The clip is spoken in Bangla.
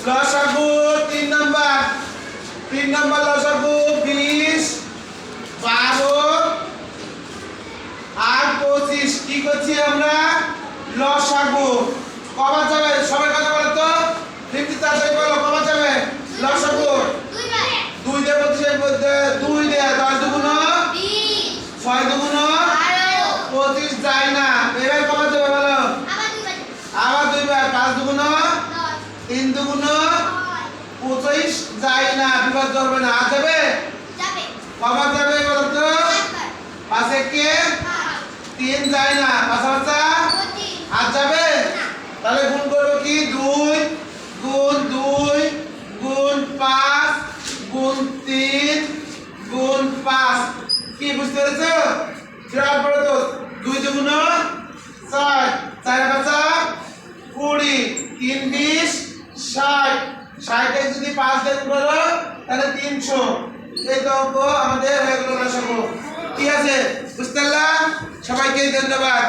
লসাগু 3 নাম্বার লসাগু 20 12 আর 25 কি করছি আমরা লসাগু কবা যাবে সবাই কথা বলো তো 50 তাড়াতাড়ি বলো কবা যাবে লসাগু 2 দিয়ে 2 দিয়ে 10 দুগুণ 20 6 দুগুণ 25 যায় না এবার কবা যাবে বলো আবার 2 বার 5 দুগুণ 3 দুগুণ 25 যায় না বিভাগ করবে না আর যাবে কবা যাবে বলো তো 5 একে 3 যায় না 5 আর যাবে তাহলে গুণ করব কি 2 গুণ 2 গুণ 5 গুণ 3 গুণ 5 কি বুঝতে পেরেছো জোড়া পড়ো তো 2 দুগুণ 4 4 5 20 3 20 60 60 এ যদি 5 দিয়ে গুণ করো তাহলে 300 এই তো অঙ্ক আমাদের হয়ে গেল লসাগু ঠিক আছে বুঝতে পারলা সবাইকে ধন্যবাদ।